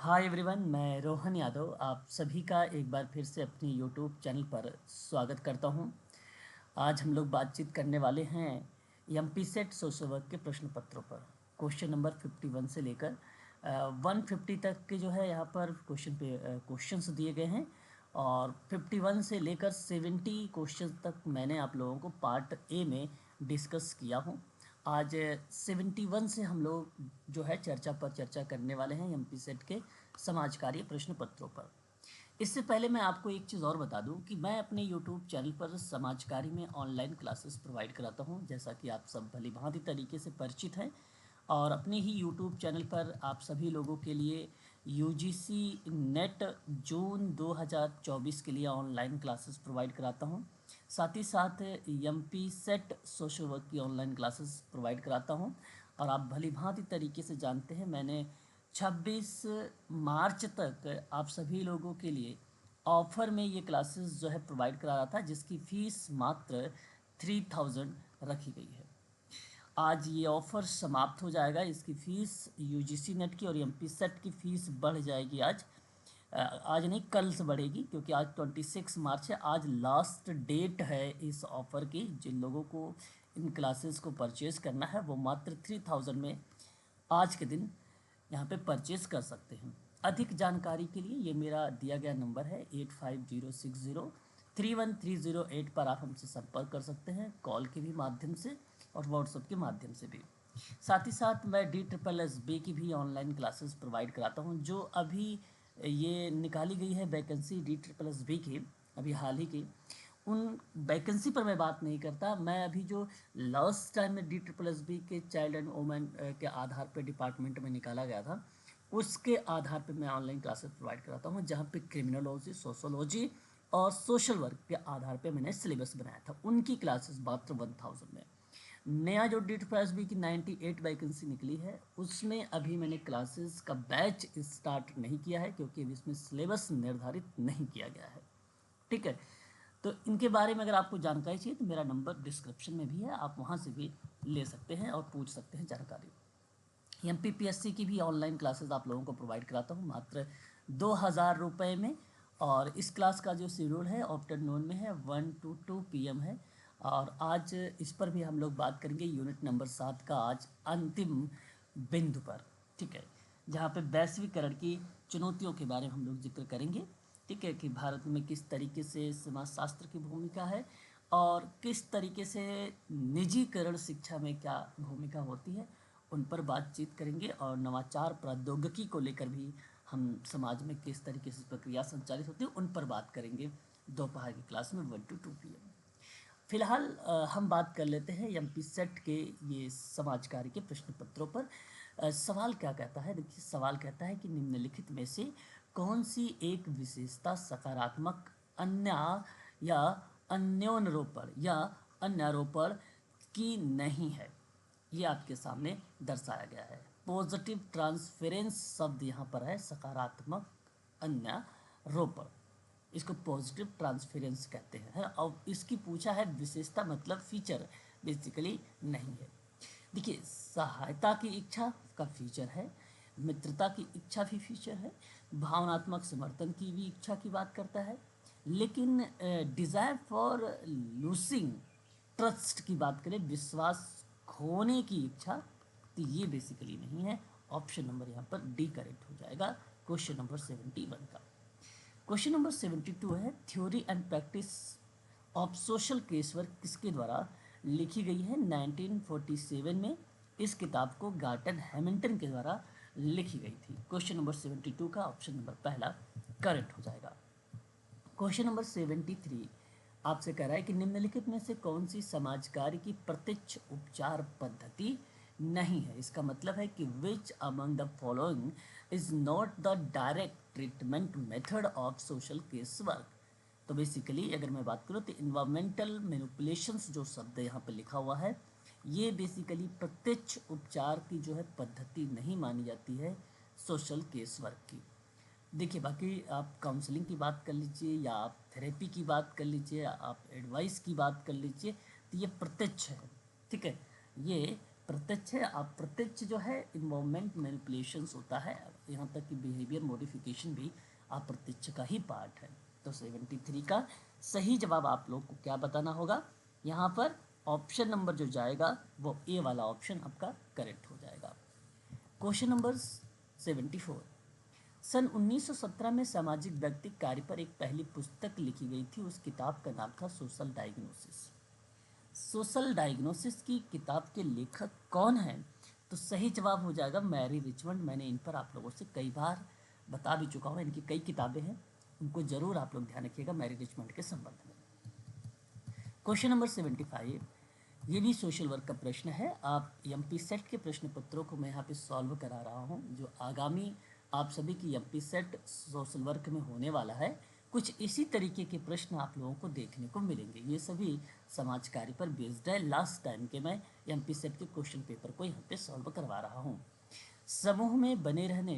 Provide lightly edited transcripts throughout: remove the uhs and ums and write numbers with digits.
Hi everyone, मैं रोहन यादव आप सभी का एक बार फिर से अपने यूट्यूब चैनल पर स्वागत करता हूं। आज हम लोग बातचीत करने वाले हैं एमपी सेट सोशल वर्क के प्रश्न पत्रों पर। क्वेश्चन नंबर 51 से लेकर 150 तक के जो है यहाँ पर क्वेश्चंस दिए गए हैं और 51 से लेकर 70 क्वेश्चन तक मैंने आप लोगों को पार्ट ए में डिस्कस किया हूँ। आज 71 से हम लोग जो है चर्चा करने वाले हैं एमपी सेट के समाज कार्य प्रश्न पत्रों पर। इससे पहले मैं आपको एक चीज़ और बता दूं कि मैं अपने यूट्यूब चैनल पर समाजकारी में ऑनलाइन क्लासेस प्रोवाइड कराता हूं, जैसा कि आप सब भली भांति तरीके से परिचित हैं। और अपने ही यूट्यूब चैनल पर आप सभी लोगों के लिए यूजीसी नेट जून 2024 के लिए ऑनलाइन क्लासेस प्रोवाइड कराता हूं। साथ ही साथ एमपी सेट सोशल वर्क की ऑनलाइन क्लासेस प्रोवाइड कराता हूं। और आप भली भांति तरीके से जानते हैं, मैंने 26 मार्च तक आप सभी लोगों के लिए ऑफ़र में ये क्लासेस जो है प्रोवाइड करा रहा था, जिसकी फ़ीस मात्र 3000 रखी गई है। आज ये ऑफ़र समाप्त हो जाएगा। इसकी फ़ीस यूजीसी नेट की और एमपी सेट की फ़ीस बढ़ जाएगी। आज नहीं, कल से बढ़ेगी, क्योंकि आज 26 मार्च है। आज लास्ट डेट है इस ऑफ़र की। जिन लोगों को इन क्लासेस को परचेज़ करना है वो मात्र 3000 में आज के दिन यहाँ पे परचेज़ कर सकते हैं। अधिक जानकारी के लिए ये मेरा दिया गया नंबर है 8506031308 पर आप हमसे संपर्क कर सकते हैं, कॉल के भी माध्यम से और व्हाट्सएप के माध्यम से भी। साथ ही साथ मैं DSSB की भी ऑनलाइन क्लासेस प्रोवाइड कराता हूँ। जो अभी ये निकाली गई है वैकेंसी DSSB की, अभी हाल ही की, उन वैकेंसी पर मैं बात नहीं करता। मैं अभी जो लास्ट टाइम में DSSB के चाइल्ड एंड वुमेन के आधार पे डिपार्टमेंट में निकाला गया था, उसके आधार पे मैं ऑनलाइन क्लासेस प्रोवाइड कराता हूँ, जहाँ पे क्रिमिनोलॉजी, सोशोलॉजी और सोशल वर्क के आधार पे मैंने सिलेबस बनाया था। उनकी क्लासेस मात्र 1000 में। नया जो DSSB की 98 वैकेंसी निकली है, उसमें अभी मैंने क्लासेस का बैच स्टार्ट नहीं किया है, क्योंकि अभी इसमें सिलेबस निर्धारित नहीं किया गया है। ठीक है, तो इनके बारे में अगर आपको जानकारी चाहिए तो मेरा नंबर डिस्क्रिप्शन में भी है, आप वहाँ से भी ले सकते हैं और पूछ सकते हैं जानकारी। MPPSC की भी ऑनलाइन क्लासेस आप लोगों को प्रोवाइड कराता हूँ मात्र 2000 रुपये में। और इस क्लास का जो शेड्यूल है आफ्टरनून में है, 1 to 2 PM है। और आज इस पर भी हम लोग बात करेंगे यूनिट नंबर 7 का आज अंतिम बिंदु पर। ठीक है, जहाँ पे वैश्वीकरण की चुनौतियों के बारे में हम लोग जिक्र करेंगे। ठीक है, कि भारत में किस तरीके से समाजशास्त्र की भूमिका है और किस तरीके से निजीकरण शिक्षा में क्या भूमिका होती है, उन पर बातचीत करेंगे। और नवाचार प्रौद्योगिकी को लेकर भी हम समाज में किस तरीके से प्रक्रिया संचालित होती है उन पर बात करेंगे दोपहर की क्लास में 1 to 2 PM। फिलहाल हम बात कर लेते हैं एमपी सेट के ये समाज कार्य के प्रश्न पत्रों पर। सवाल क्या कहता है, देखिए सवाल कहता है कि निम्नलिखित में से कौन सी एक विशेषता सकारात्मक अन्य या अन्योन्यारोपण या अन्यारोपण की नहीं है। ये आपके सामने दर्शाया गया है। पॉजिटिव ट्रांसफरेंस शब्द यहाँ पर है, सकारात्मक अन्यारोपण, इसको पॉजिटिव ट्रांसफरेंस कहते हैं, है ना। और इसकी पूछा है विशेषता, मतलब फीचर बेसिकली नहीं है। देखिए, सहायता की इच्छा का फीचर है, मित्रता की इच्छा भी फीचर है, भावनात्मक समर्थन की भी इच्छा की बात करता है। लेकिन डिज़ायर फॉर लूसिंग ट्रस्ट की बात करें, विश्वास खोने की इच्छा, तो ये बेसिकली नहीं है। ऑप्शन नंबर यहाँ पर डी करेक्ट हो जाएगा क्वेश्चन नंबर 71 का। क्वेश्चन नंबर 72 है, theory and practice of social case work किसके द्वारा लिखी गई है। 1947 में इस किताब को गार्टन हैमिल्टन के द्वारा लिखी गई थी। क्वेश्चन नंबर 72 का ऑप्शन नंबर पहला करेक्ट हो जाएगा। क्वेश्चन नंबर 73 आपसे कह रहा है कि निम्नलिखित में से कौन सी समाज कार्य की प्रत्यक्ष उपचार पद्धति नहीं है। इसका मतलब है कि which among the following is not the direct treatment method of social case work. तो बेसिकली अगर मैं बात करूँ तो इन्वायरमेंटल मैनिपुलेशंस जो शब्द यहाँ पे लिखा हुआ है, ये बेसिकली प्रत्यक्ष उपचार की जो है पद्धति नहीं मानी जाती है सोशल केस वर्क की। देखिए, बाकी आप काउंसलिंग की बात कर लीजिए या आप थेरेपी की बात कर लीजिए, आप एडवाइस की बात कर लीजिए, तो ये प्रत्यक्ष है। ठीक है, ये प्रत्यक्ष है, अप्रत्यक्ष जो है इन्वॉल्वमेंट मैनिपुलेशंस होता है, यहाँ तक कि बिहेवियर मॉडिफिकेशन भी अप्रत्यक्ष का ही पार्ट है। तो 73 का सही जवाब आप लोग को क्या बताना होगा, यहाँ पर ऑप्शन नंबर जो जाएगा वो ए वाला ऑप्शन आपका करेक्ट हो जाएगा। क्वेश्चन नंबर 74, सन 1917 में सामाजिक व्यक्तिक कार्य पर एक पहली पुस्तक लिखी गई थी, उस किताब का नाम था सोशल डायग्नोसिस। सोशल डायग्नोसिस की किताब के लेखक कौन हैं, तो सही जवाब हो जाएगा मैरी रिचमंड। मैंने इन पर आप लोगों से कई बार बता भी चुका हूँ, इनकी कई किताबें हैं, उनको जरूर आप लोग ध्यान रखिएगा मैरी रिचमंड के संबंध में। क्वेश्चन नंबर 75, ये भी सोशल वर्क का प्रश्न है। आप एमपी सेट के प्रश्न पत्रों को मैं यहाँ पे सॉल्व करा रहा हूँ, जो आगामी आप सभी की एमपी सेट सोशल वर्क में होने वाला है। कुछ इसी तरीके के प्रश्न आप लोगों को देखने को मिलेंगे, ये सभी समाज कार्य पर बेस्ड है। लास्ट टाइम के मैं एमपी सेट के क्वेश्चन पेपर को यहाँ पे सॉल्व करवा रहा हूँ। समूह में बने रहने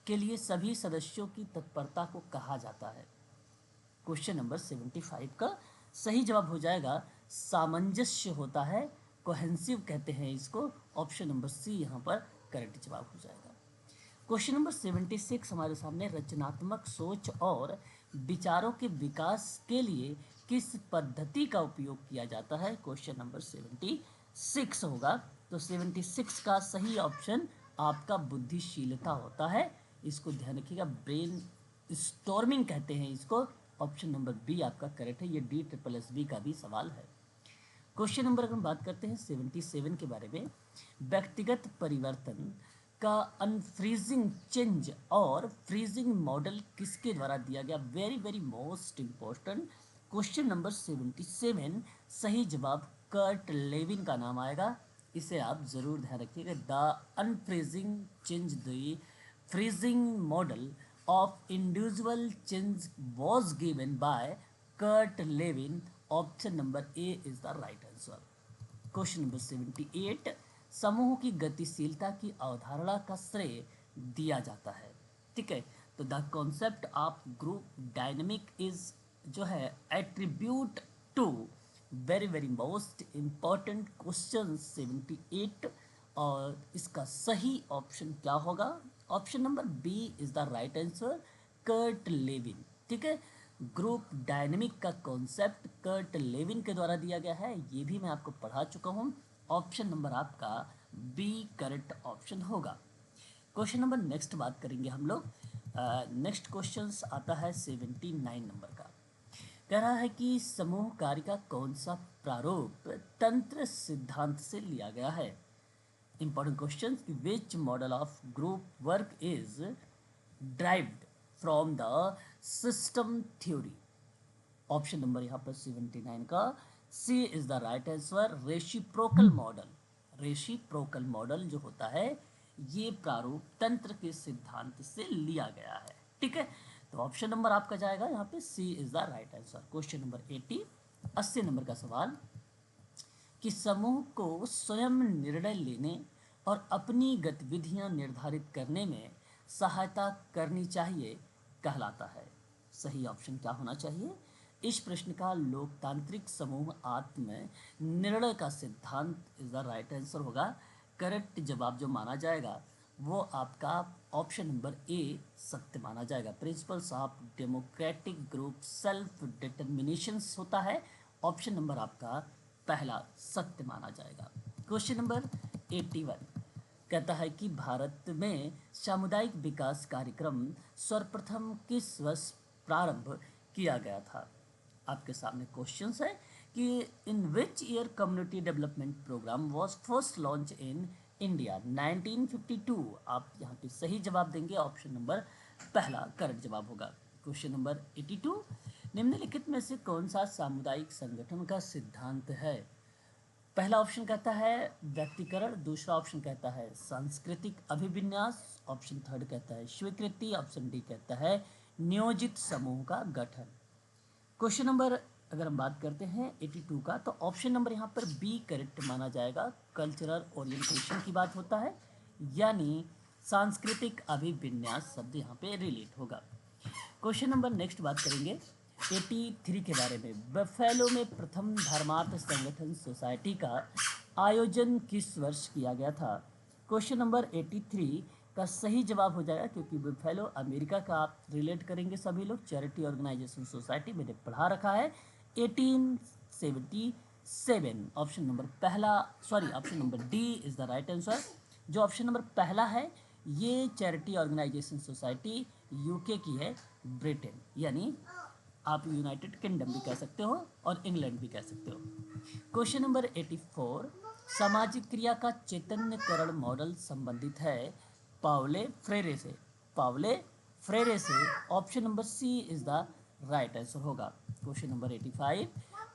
के लिए सभी सदस्यों की तत्परता को कहा जाता है। क्वेश्चन नंबर 75 का सही जवाब हो जाएगा सामंजस्य होता है, कोहेंसिव कहते हैं इसको। ऑप्शन नंबर सी यहाँ पर करेक्ट जवाब हो जाएगा। क्वेश्चन नंबर 76 हमारे सामने, रचनात्मक सोच और विचारों के विकास के लिए किस पद्धति का उपयोग किया जाता है। क्वेश्चन नंबर 76 होगा। तो 76 का सही ऑप्शन आपका बुद्धिशीलता होता है, इसको ध्यान रखिएगा, ब्रेन स्टॉर्मिंग कहते हैं इसको। ऑप्शन नंबर बी आपका करेक्ट है, ये DSSB का भी सवाल है। क्वेश्चन नंबर अगर हम बात करते हैं 77 के बारे में, व्यक्तिगत परिवर्तन का अनफ्रीजिंग चेंज और फ्रीजिंग मॉडल किसके द्वारा दिया गया। Very very most important question number 77, सही जवाब कर्ट लेविन का नाम आएगा, इसे आप जरूर ध्यान रखिएगा। The unfreezing change the freezing model of individual change was given by Kurt Lewin. Option number A is the right answer. Question number 78, समूह की गतिशीलता की अवधारणा का श्रेय दिया जाता है। ठीक है, तो the concept of group dynamic is जो है attribute to very very most important question 78, और इसका सही ऑप्शन क्या होगा। Option number B is the right answer, Kurt Lewin. ठीक है, ग्रुप डायनेमिक का कॉन्सेप्ट कर्ट लेविन के द्वारा दिया गया है, ये भी मैं आपको पढ़ा चुका हूँ। ऑप्शन नंबर आपका बी करेक्ट ऑप्शन होगा। क्वेश्चन नंबर नेक्स्ट बात करेंगे हम लोग। नेक्स्ट क्वेश्चन आता है 79 नंबर का। कह रहा है कि समूह कार्य का कौन सा प्रारूप तंत्र सिद्धांत से लिया गया है। Important questions, which model of group work is derived from the system theory। Option number यहाँ पर 79 का C is the right answer, reciprocal model. Reciprocal model जो होता है ये प्रारूप तंत्र के सिद्धांत से लिया गया है। ठीक है, तो ऑप्शन नंबर आपका जाएगा यहाँ पे C is the right answer. Question number 80 number का सवाल, कि समूह को स्वयं निर्णय लेने और अपनी गतिविधियां निर्धारित करने में सहायता करनी चाहिए कहलाता है। सही ऑप्शन क्या होना चाहिए। इस प्रश्न का लोकतांत्रिक समूह आत्म निर्णय का सिद्धांत इज द राइट आंसर होगा। करेक्ट जवाब जो माना जाएगा वो आपका ऑप्शन नंबर ए सत्य माना जाएगा। Principles of democratic group self determination होता है, ऑप्शन नंबर आपका पहला सत्य माना जाएगा। क्वेश्चन नंबर 81 कहता है कि भारत में सामुदायिक विकास कार्यक्रम सर्वप्रथम किस वर्ष प्रारंभ किया गया था। आपके सामने क्वेश्चंस है कि in which year community development programme was first launch in India. 1952 आप यहाँ पे सही जवाब देंगे, ऑप्शन नंबर पहला करेक्ट जवाब होगा। क्वेश्चन नंबर 82, निम्नलिखित में से कौन सा सामुदायिक संगठन का सिद्धांत है। पहला ऑप्शन कहता है व्यक्तिकरण, दूसरा ऑप्शन कहता है सांस्कृतिक अभिविन्यास, ऑप्शन थर्ड कहता है स्वीकृति, ऑप्शन डी कहता है नियोजित समूह का गठन। क्वेश्चन नंबर अगर हम बात करते हैं 82 का, तो ऑप्शन नंबर यहाँ पर बी करेक्ट माना जाएगा। कल्चरल ओरिएंटेशन की बात होता है, यानी सांस्कृतिक अभिविन्यास शब्द यहाँ पे रिलेट होगा। क्वेश्चन नंबर नेक्स्ट बात करेंगे 83 के बारे में। बफेलो में प्रथम धर्मार्थ संगठन सोसाइटी का आयोजन किस वर्ष किया गया था? क्वेश्चन नंबर 83 का सही जवाब हो जाएगा, क्योंकि बुफेलो अमेरिका का आप रिलेट करेंगे सभी लोग, चैरिटी ऑर्गेनाइजेशन सोसाइटी मैंने पढ़ा रखा है। 1877 ऑप्शन नंबर पहला, sorry option number D is the right answer. जो ऑप्शन नंबर पहला है, ये चैरिटी ऑर्गेनाइजेशन सोसाइटी यूके की है, ब्रिटेन, यानी आप यूनाइटेड किंगडम भी कह सकते हो और इंग्लैंड भी कह सकते हो। क्वेश्चन नंबर 84, सामाजिक क्रिया का चैतन्यकरण मॉडल संबंधित है पाउले फ्रेरे से। पाउले फ्रेरे से option number C is the right answer होगा। क्वेश्चन नंबर 85,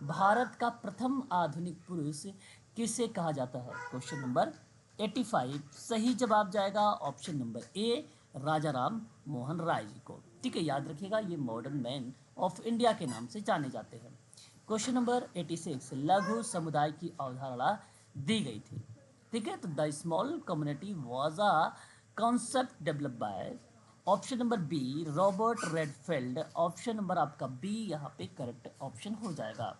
भारत का प्रथम आधुनिक पुरुष किसे कहा जाता है? क्वेश्चन नंबर 85 सही जवाब जाएगा ऑप्शन नंबर ए, राजा राम मोहन राय जी को। ठीक है, याद रखिएगा, ये मॉडर्न मैन ऑफ इंडिया के नाम से जाने जाते हैं। क्वेश्चन नंबर 86, लघु समुदाय की अवधारणा दी गई थी। ठीक है, तो the small community was a concept develop by option number B Robert Redfield. Option number आपका बी यहाँ पे करेक्ट ऑप्शन हो जाएगा।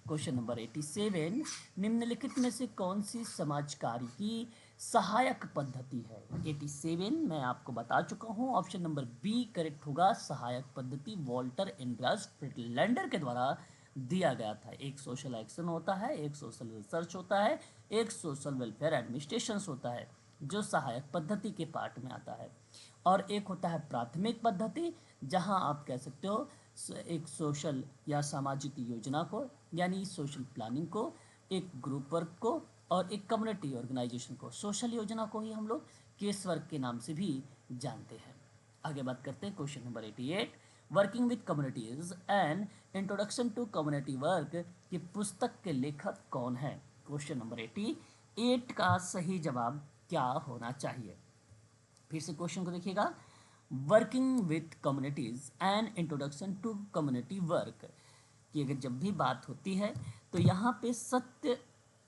क्वेश्चन नंबर 87, निम्नलिखित में से कौन सी समाज कार्य की सहायक पद्धति है? 87 मैं आपको बता चुका हूँ, ऑप्शन नंबर बी करेक्ट होगा। सहायक पद्धति वॉल्टर एंड्रस फ्रिडलैंडर के द्वारा दिया गया था। एक सोशल एक्शन होता है, एक सोशल रिसर्च होता है, एक सोशल वेलफेयर एडमिनिस्ट्रेशन होता है, जो सहायक पद्धति के पार्ट में आता है। और एक होता है प्राथमिक पद्धति, जहां आप कह सकते हो एक सोशल या सामाजिक योजना को, यानी सोशल प्लानिंग को, एक ग्रुप वर्क को और एक कम्युनिटी ऑर्गेनाइजेशन को, सोशल योजना को ही हम लोग केस वर्क के नाम से भी जानते हैं। आगे बात करते हैं question number 88, working with communities and introduction to community work की पुस्तक के लेखक कौन है? क्वेश्चन नंबर 88 का सही जवाब क्या होना चाहिए? फिर से क्वेश्चन को देखिएगा, working with communities and introduction to community work की अगर जब भी बात होती है तो यहाँ पे सत्य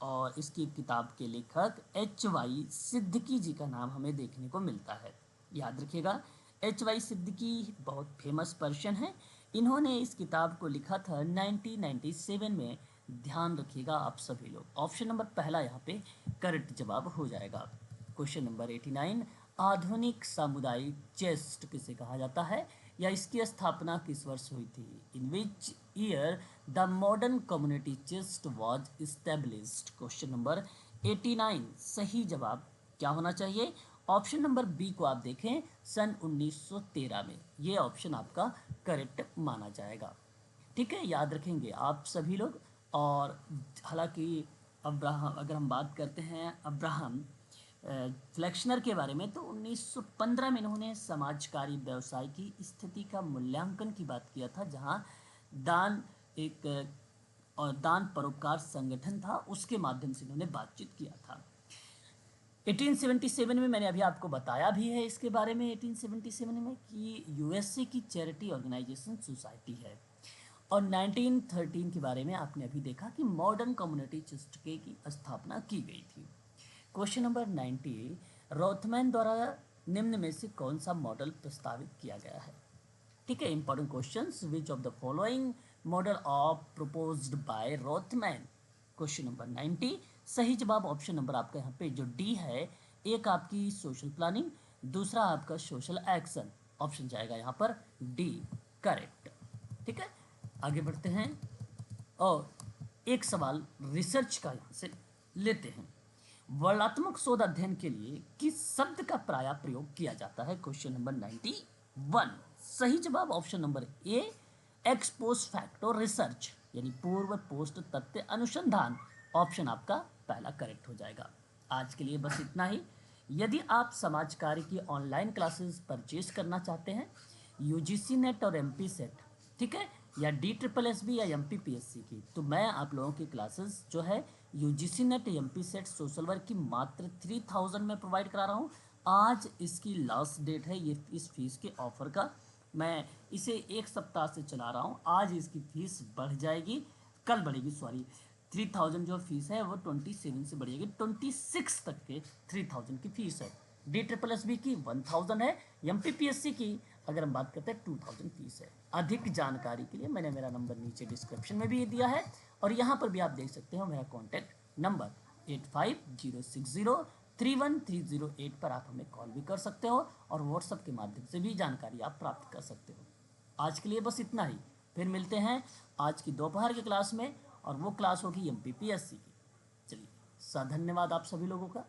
और इसकी किताब के लेखक HY सिद्दीकी जी का नाम हमें देखने को मिलता है। याद रखिएगा, HY सिद्दीकी बहुत फेमस पर्सन है। इन्होंने इस किताब को लिखा था 1997 में। ध्यान रखिएगा आप सभी लोग, ऑप्शन नंबर पहला यहाँ पे करेक्ट जवाब हो जाएगा। क्वेश्चन नंबर 89, आधुनिक सामुदायिक चेस्ट किसे कहा जाता है या इसकी स्थापना किस वर्ष हुई थी? In which year the modern community chest was established? Question number 89 सही जवाब क्या होना चाहिए? ऑप्शन नंबर बी को आप देखें, सन 1913 में। ये ऑप्शन आपका करेक्ट माना जाएगा। ठीक है, याद रखेंगे आप सभी लोग। और हालांकि अब्राहम, अगर हम बात करते हैं अब्राहम फ्लेक्शनर के बारे में, तो 1915 में इन्होंने समाजकारी व्यवसाय की स्थिति का मूल्यांकन की बात किया था, जहां दान एक और दान परोपकार संगठन था, उसके माध्यम से इन्होंने बातचीत किया था। 1877 में मैंने अभी आपको बताया भी है इसके बारे में, 1877 में कि यूएसए की चैरिटी ऑर्गेनाइजेशन सोसाइटी है। और 1913 के बारे में आपने अभी देखा कि मॉडर्न कम्युनिटी चेस्ट की स्थापना की गई थी। क्वेश्चन नंबर 90, रोथमैन द्वारा निम्न में से कौन सा मॉडल प्रस्तावित किया गया है? ठीक है, important questions, which of the following model of proposed by Rothman? Question number 90 सही जवाब ऑप्शन नंबर आपका यहाँ पे जो डी है, एक आपकी सोशल प्लानिंग, दूसरा आपका सोशल एक्शन, ऑप्शन जाएगा यहाँ पर डी करेक्ट। ठीक है, आगे बढ़ते हैं और एक सवाल रिसर्च का यहाँ से लेते हैं। वर्णात्मक शोध अध्ययन के लिए किस शब्द का प्राय प्रयोग किया जाता है? क्वेश्चन नंबर 91 सही जवाब option number A, x post facto research, यानी पूर्व पोस्ट तथ्य अनुसंधान, ऑप्शन आपका पहला करेक्ट हो जाएगा। आज के लिए बस इतना ही। यदि आप समाज कार्य की ऑनलाइन क्लासेस परचेज करना चाहते हैं, यूजीसी नेट और एमपी सेट, ठीक है, या DSSB या MPPSC की, तो मैं आप लोगों की क्लासेस जो है UGC net MP set social work की मात्र 3000 में प्रोवाइड करा रहा हूँ। आज इसकी लास्ट डेट है ये इस फीस के ऑफर का। मैं इसे एक सप्ताह से चला रहा हूँ, आज इसकी फीस बढ़ जाएगी, कल बढ़ेगी, सॉरी 3000 जो फीस है वो 27 से बढ़ेगी, 26 तक के 3000 की फीस है। DSSB की 1000 है, MPPSC की अगर हम बात करते हैं 2000 फीस है। अधिक जानकारी के लिए मैंने मेरा नंबर नीचे डिस्क्रिप्शन में भी दिया है और यहाँ पर भी आप देख सकते हो मेरा कॉन्टैक्ट नंबर। 8506031308 पर आप हमें कॉल भी कर सकते हो और व्हाट्सएप के माध्यम से भी जानकारी आप प्राप्त कर सकते हो। आज के लिए बस इतना ही, फिर मिलते हैं आज की दोपहर की क्लास में, और वो क्लास होगी MPPSC की। चलिए, धन्यवाद आप सभी लोगों का।